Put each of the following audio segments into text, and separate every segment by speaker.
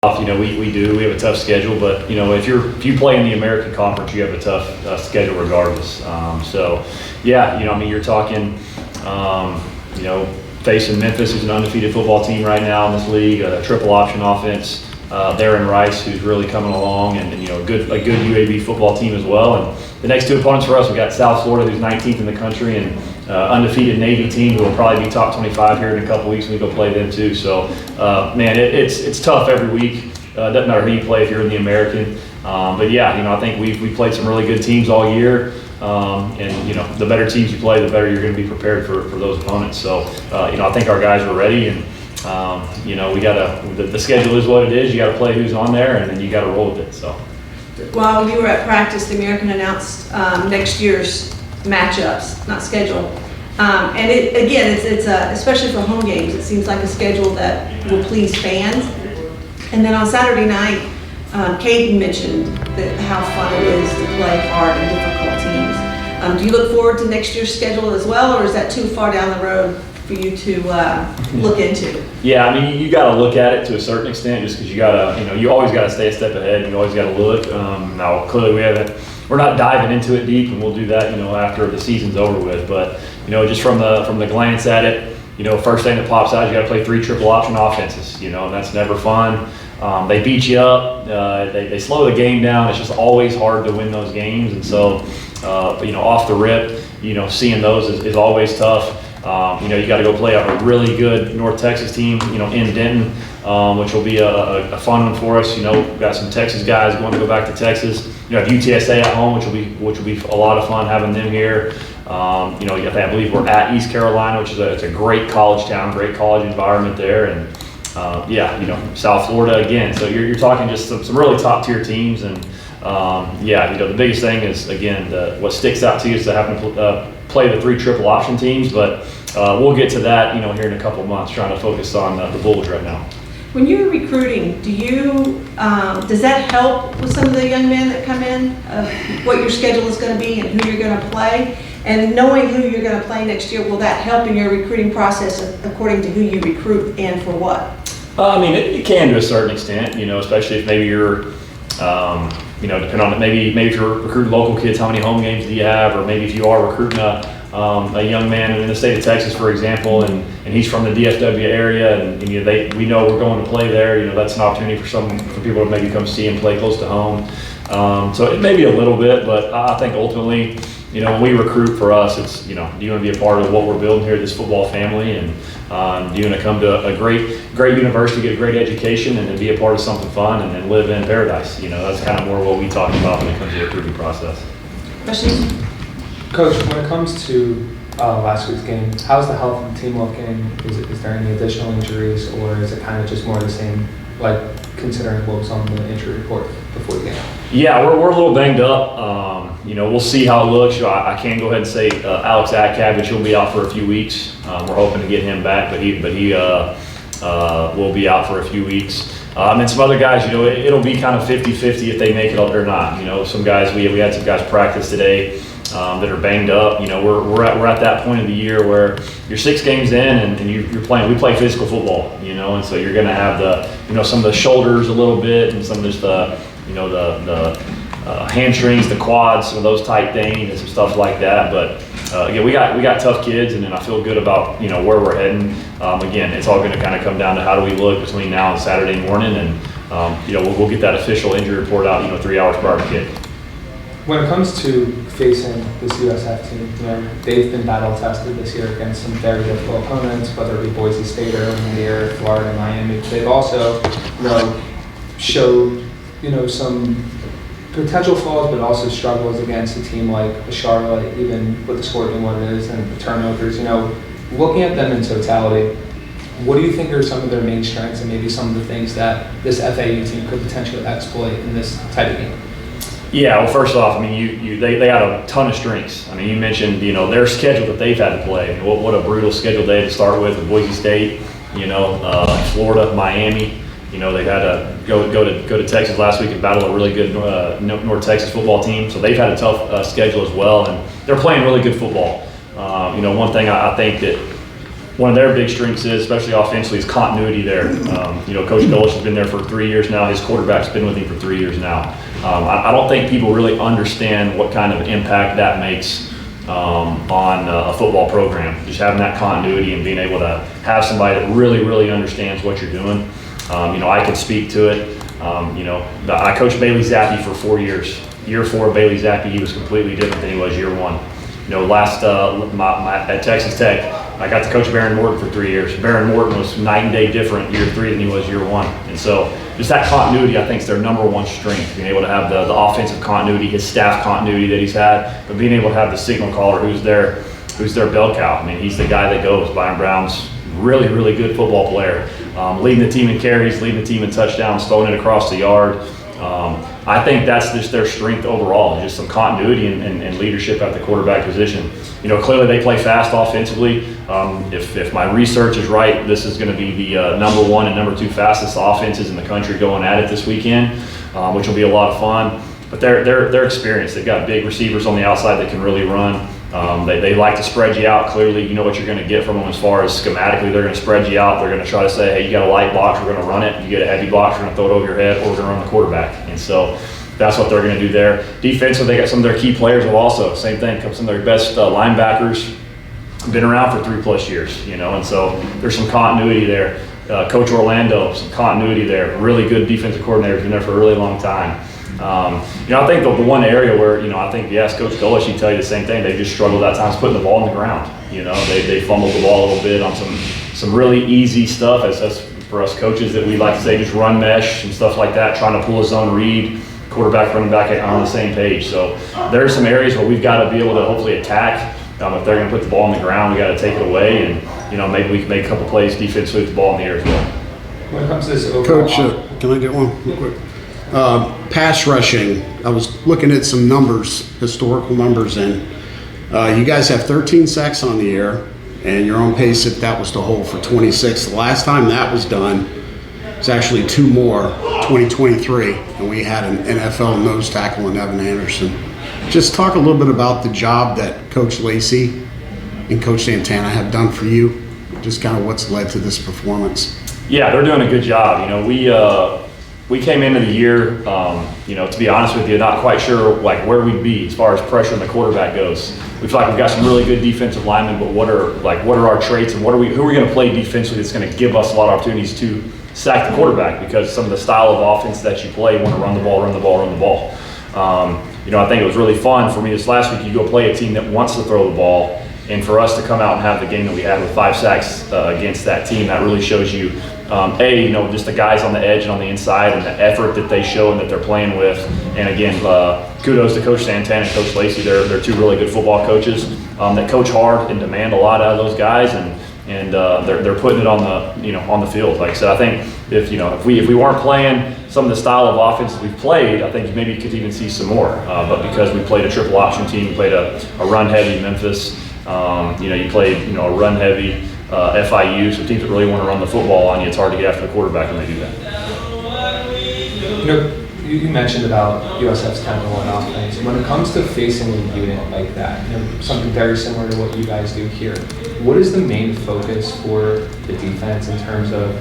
Speaker 1: You know, we do. We have a tough schedule, but you know, if you play in the American Conference, you have a tough schedule regardless. So, yeah, you know, I mean, you're talking, you know, facing Memphis, who's an undefeated football team right now in this league, a triple option offense. Darren Rice, who's really coming along, and you know, a good UAB football team as well. And the next two opponents for us, we've got South Florida, who's 19th in the country, and undefeated Navy team who will probably be top 25 here in a couple weeks when we go play them too. So, man, it's tough every week. Doesn't matter who you play if you're in the American. But yeah, you know, I think we played some really good teams all year. And you know, the better teams you play, the better you're going to be prepared for those opponents. So, you know, I think our guys are ready, and you know, we the schedule is what it is. You got to play who's on there, and then you got to roll with it. So,
Speaker 2: while you were at practice, the American announced next year's matchups, not schedule. And it's especially for home games, it seems like a schedule that will please fans. And then on Saturday night, Caden mentioned how fun it is to play hard and difficult teams. Do you look forward to next year's schedule as well, or is that too far down the road for you to look into?
Speaker 1: Yeah, I mean, you got to look at it to a certain extent, just because you got to, you know, you always got to stay a step ahead, and you always got to look. Now, clearly, we're not diving into it deep, and we'll do that, you know, after the season's over with. But you know, just from the glance at it, you know, first thing that pops out is you got to play 3 triple option offenses, you know, and that's never fun. They beat you up. They slow the game down. It's just always hard to win those games, and so you know, off the rip, you know, seeing those is always tough. You know, you got to go play a really good North Texas team, you know, in Denton, which will be a fun one for us. You know, we've got some Texas guys going to go back to Texas. You know, have UTSA at home, which will be a lot of fun having them here. You know, I believe we're at East Carolina, which is it's a great college town, great college environment there, and yeah, you know, South Florida again. So you're talking just some really top tier teams, and yeah, you know, the biggest thing is, again, what sticks out to you is to have to play the 3 triple option teams, but we'll get to that, you know, here in a couple months, trying to focus on the Bulls right now.
Speaker 2: When you're recruiting, does that help with some of the young men that come in, what your schedule is going to be and who you're going to play? And knowing who you're going to play next year, will that help in your recruiting process according to who you recruit and for what?
Speaker 1: I mean, it can to a certain extent, you know, especially if maybe you're, you know, depending on it, maybe if you're recruiting local kids, how many home games do you have? Or maybe if you are recruiting a young man in the state of Texas, for example, and he's from the DFW area, and you know, we know we're going to play there. You know, that's an opportunity for people to maybe come see and play close to home. So it may be a little bit, but I think ultimately, you know, when we recruit, for us, it's, you know, do you want to be a part of what we're building here, this football family, and do you want to come to a great university, get a great education, and then be a part of something fun and then live in paradise? You know, that's kind of more what we talk about when it comes to the recruiting process.
Speaker 2: Questions?
Speaker 3: Coach, when it comes to last week's game, how's the health of the team looking? Is there any additional injuries, or is it kind of just more of the same, like considering what was on the injury report before the game? Yeah,
Speaker 1: we're a little banged up. You know, we'll see how it looks. I can't go ahead and say Alex Akavich will be out for a few weeks. We're hoping to get him back, but he will be out for a few weeks. And some other guys, you know, it'll be kind of 50-50 if they make it up or not. You know, some guys, we had some guys practice today that are banged up. You know, we're at that point of the year where you're 6 games in and you're playing. We play physical football, you know, and so you're going to have some of the shoulders a little bit, and some of just the hamstrings, the quads, some of those tight things, and some stuff like that. But again, we got tough kids, and then I feel good about, you know, where we're heading. Again, it's all going to kind of come down to how do we look between now and Saturday morning, and you know, we'll get that official injury report out, you know, 3 hours prior to kick.
Speaker 3: When it comes to facing this USF team, you know, they've been battle tested this year against some very difficult opponents, whether it be Boise State early in the year, Florida, Miami. They've also, you know, showed, you know, some potential flaws, but also struggles against a team like Charlotte, even with the score being what it is and the turnovers. You know, looking at them in totality, what do you think are some of their main strengths and maybe some of the things that this FAU team could potentially exploit in this type of game?
Speaker 1: Yeah, well, first off, I mean, they got a ton of strengths. I mean, you mentioned, you know, their schedule that they've had to play. I mean, what a brutal schedule they had to start with Boise State, you know, Florida, Miami. You know, they had to go to Texas last week and battle a really good North Texas football team. So they've had a tough schedule as well, and they're playing really good football. You know, one thing I think that one of their big strengths is, especially offensively, is continuity there. Coach Golish has been there for 3 years now. His quarterback's been with him for 3 years now. I don't think people really understand what kind of impact that makes on a football program. Just having that continuity and being able to have somebody that really, really understands what you're doing. I could speak to it. I coached Bailey Zappi for 4 years. Year 4 of Bailey Zappi, he was completely different than he was year 1. At Texas Tech, I got to coach Baron Morton for 3 years. Baron Morton was night and day different year 3 than he was year 1. And so just that continuity, I think, is their number one strength, being able to have the offensive continuity, his staff continuity that he's had, but being able to have the signal caller who's their bell cow. I mean, he's the guy that goes. Byron Brown's really, really good football player. Leading the team in carries, leading the team in touchdowns, throwing it across the yard. I think that's just their strength overall, just some continuity and leadership at the quarterback position. Clearly they play fast offensively. If my research is right, this is going to be the number 1 and number 2 fastest offenses in the country going at it this weekend, which will be a lot of fun. But they're experienced. They've got big receivers on the outside that can really run. They like to spread you out. Clearly, you know what you're going to get from them as far as schematically. They're going to spread you out. They're going to try to say, hey, you got a light box, we're going to run it. You get a heavy box, we're going to throw it over your head, or we're going to run the quarterback. And so that's what they're going to do there. Defensive, they got some of their key players will also. Same thing, some of their best linebackers been around for 3+ years, and so there's some continuity there. Coach Orlando, some continuity there. Really good defensive coordinator, been there for a really long time. I think the one area where, I think, yes, Coach Golish, he'd tell you the same thing. They just struggled at times putting the ball on the ground. They fumbled the ball a little bit on some really easy stuff as for us coaches that we like to say, just run mesh and stuff like that, trying to pull a zone read, quarterback, running back on the same page. So there are some areas where we've got to be able to hopefully attack. If they're going to put the ball on the ground, we got to take it away, and maybe we can make a couple plays defensively with the ball in the air as well.
Speaker 3: When it comes to this overall,
Speaker 4: Coach, can I get one real quick? Pass rushing, I was looking at some numbers, historical numbers, and you guys have 13 sacks on the year, and you're on pace if that was to hold for 26. The last time that was done, it's actually 2 more, 2023, and we had an NFL nose tackle in Evan Anderson. Just talk a little bit about the job that Coach Lacey and Coach Santana have done for you, just kind of what's led to this performance.
Speaker 1: Yeah, they're doing a good job. We came into the year, to be honest with you, not quite sure where we'd be as far as pressure on the quarterback goes. We feel like we've got some really good defensive linemen, but what are our traits and who are we going to play defensively that's going to give us a lot of opportunities to sack the quarterback, because some of the style of offense that you play, you want to run the ball. I think it was really fun for me this last week. You go play a team that wants to throw the ball, and for us to come out and have the game that we had with 5 sacks against that team, that really shows you, just the guys on the edge and on the inside and the effort that they show and that they're playing with. And again, kudos to Coach Santana and Coach Lacey. They're 2 really good football coaches that coach hard and demand a lot out of those guys, and they're putting it on the field. Like I said, I think if we weren't playing some of the style of offense we've played, I think maybe you could even see some more. But because we played a triple option team, we played a run heavy Memphis. You played a run heavy FIU, so teams that really want to run the football on you, it's hard to get after the quarterback when they do that.
Speaker 3: You mentioned about USF's tempo and offense. When it comes to facing a unit like that, something very similar to what you guys do here, what is the main focus for the defense in terms of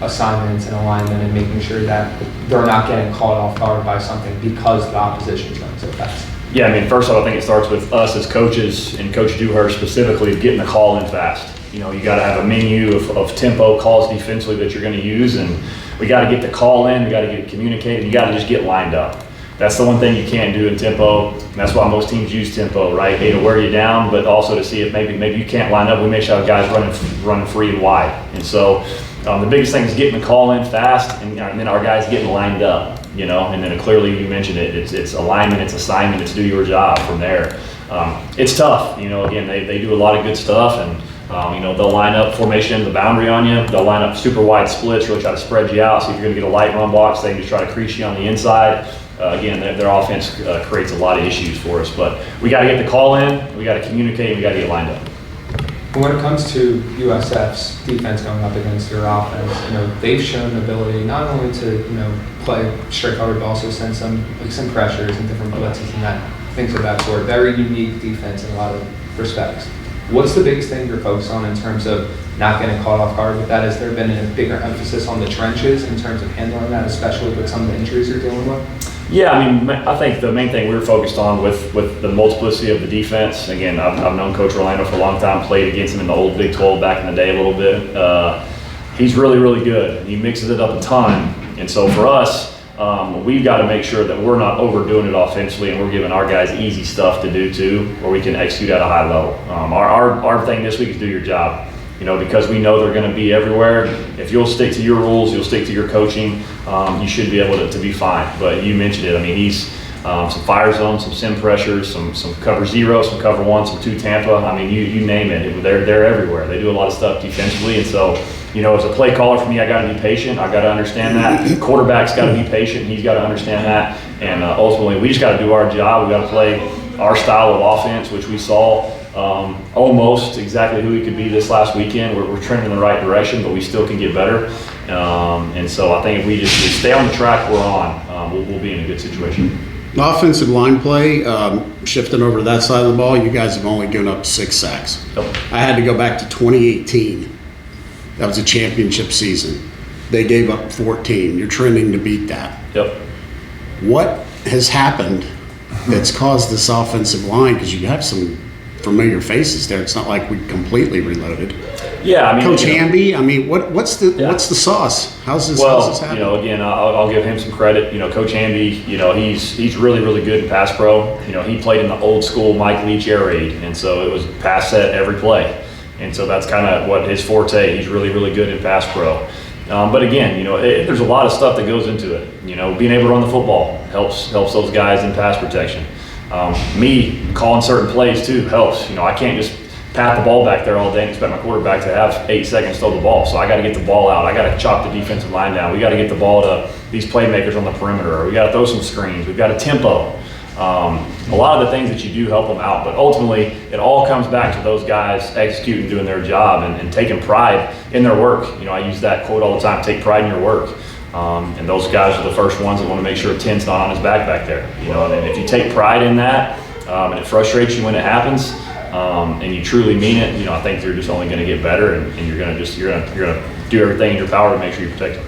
Speaker 3: assignments and alignment and making sure that they're not getting caught off guard by something because the opposition is going so fast?
Speaker 1: Yeah, first of all, I think it starts with us as coaches and Coach Dewhurst specifically getting the call in fast. You got to have a menu of tempo calls defensively that you're going to use, and we got to get the call in, we got to get it communicated, you got to just get lined up. That's the one thing you can't do in tempo, and that's why most teams use tempo, right? To wear you down, but also to see if maybe you can't line up. We make sure guys running free and wide. And so the biggest thing is getting the call in fast, and then our guys getting lined up. And then clearly you mentioned it. It's alignment, it's assignment, it's do your job from there. It's tough. Again, they do a lot of good stuff, and they'll line up formation in the boundary on you. They'll line up super wide splits, really try to spread you out. So if you're going to get a light run box, they can just try to crease you on the inside. Again, their offense creates a lot of issues for us, but we got to get the call in, we got to communicate, and we got to get lined up.
Speaker 3: When it comes to USF's defense going up against your offense, they've shown the ability not only to play straight cover, but also send some pressures and different blitzes and things of that sort. Very unique defense in a lot of respects. What's the biggest thing you're focused on in terms of not getting caught off guard with that? Has there been a bigger emphasis on the trenches in terms of handling that, especially with some of the injuries you're dealing with?
Speaker 1: Yeah, I mean, I think the main thing we were focused on with the multiplicity of the defense, again, I've known Coach Orlando for a long time, played against him in the old Big 12 back in the day a little bit. He's really, really good. He mixes it up a ton. And so for us, we've got to make sure that we're not overdoing it offensively and we're giving our guys easy stuff to do too, where we can execute at a high level. Our thing this week is do your job. You know, because we know they're going to be everywhere. If you'll stick to your rules, you'll stick to your coaching, you should be able to be fine. But you mentioned it. I mean, he's some fire zones, some sim pressures, some cover zero, some cover one, some two Tampa. I mean, you name it. They're everywhere. They do a lot of stuff defensively. And so, you know, as a play caller for me, I got to be patient. I got to understand that. Quarterback's got to be patient. He's got to understand that. And ultimately, we just got to do our job. We got to play our style of offense, which we saw almost exactly who he could be this last weekend. We're trending in the right direction, but we still can get better. And so I think if we stay on the track we're on, we'll be in a good situation.
Speaker 4: Offensive line play, shifting over to that side of the ball, you guys have only given up 6 sacks.
Speaker 1: Yep.
Speaker 4: I had to go back to 2018. That was a championship season. They gave up 14. You're trending to beat that.
Speaker 1: Yep.
Speaker 4: What has happened that's caused this offensive line? Because you have some familiar faces there. It's not like we completely reloaded.
Speaker 1: Yeah, I mean,
Speaker 4: Coach Hamby, I mean, what's the sauce? How's this happening?
Speaker 1: You know, again, I'll give him some credit. You know, Coach Hamby, you know, he's really, really good in pass pro. You know, he played in the old school Mike Leach air raid, and so it was pass set every play. And so that's kind of what his forte. He's really, really good in pass pro. But again, you know, there's a lot of stuff that goes into it. You know, being able to run the football helps those guys in pass protection. Me calling certain plays too helps. You know, I can't just pat the ball back there all day and expect my quarterback to have 8 seconds to throw the ball. So I got to get the ball out. I got to chop the defensive line down. We got to get the ball to these playmakers on the perimeter. We got to throw some screens. We've got a tempo. A lot of the things that you do help them out, but ultimately it all comes back to those guys executing, doing their job, and taking pride in their work. You know, I use that quote all the time: take pride in your work. And those guys are the first ones that want to make sure 10's not on his back there. You know, and if you take pride in that, and it frustrates you when it happens, and you truly mean it, you know, I think you're just only going to get better, and you're going to do everything in your power to make sure you protect them.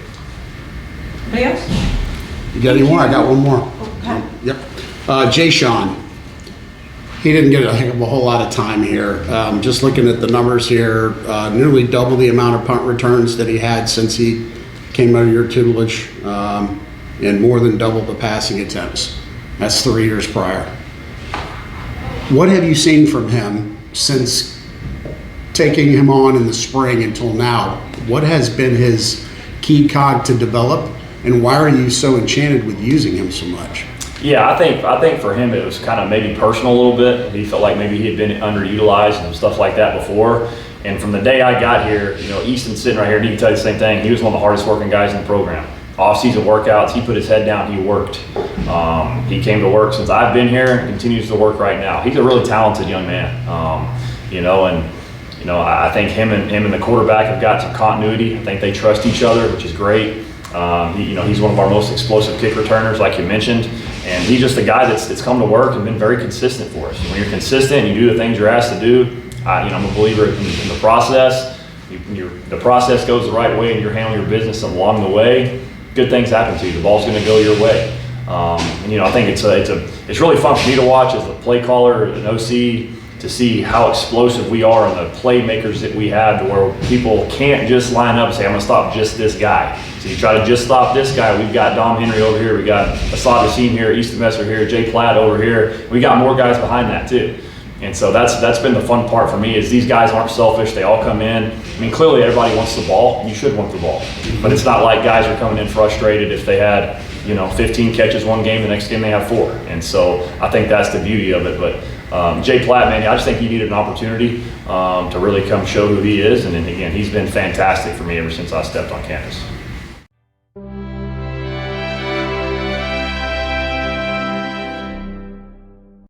Speaker 2: Anybody else?
Speaker 4: You got any more? I got one more.
Speaker 2: Okay.
Speaker 4: Yep. Jay Sean. He didn't get a heck of a whole lot of time here. Just looking at the numbers here, nearly double the amount of punt returns that he had since he came under your tutelage, and more than double the passing attempts. That's 3 years prior. What have you seen from him since taking him on in the spring until now? What has been his key cog to develop, and why are you so enchanted with using him so much?
Speaker 1: Yeah, I think for him it was kind of maybe personal a little bit. He felt like maybe he had been underutilized and stuff like that before. And from the day I got here, you know, Easton's sitting right here, and he can tell you the same thing. He was one of the hardest working guys in the program. Off-season workouts, he put his head down, he worked. He came to work since I've been here and continues to work right now. He's a really talented young man, you know, and you know, I think him and the quarterback have got some continuity. I think they trust each other, which is great. You know, he's one of our most explosive kick returners, like you mentioned, and he's just a guy that's come to work and been very consistent for us. And when you're consistent and you do the things you're asked to do, you know, I'm a believer in the process. The process goes the right way, and you're handling your business along the way. Good things happen to you. The ball's going to go your way. And you know, I think it's really fun for me to watch as a play caller, an OC, to see how explosive we are and the playmakers that we have, to where people can't just line up and say, I'm going to stop just this guy. So you try to just stop this guy. We've got Dom Henry over here. We got Assad Hassim here, Easton Messer here, Jay Platt over here. We got more guys behind that too. And so that's been the fun part for me, is these guys aren't selfish. They all come in. I mean, clearly everybody wants the ball, and you should want the ball. But it's not like guys are coming in frustrated if they had, you know, 15 catches one game, the next game they have 4. And so I think that's the beauty of it. But Jay Platt, man, I just think he needed an opportunity to really come show who he is. And then again, he's been fantastic for me ever since I stepped on campus.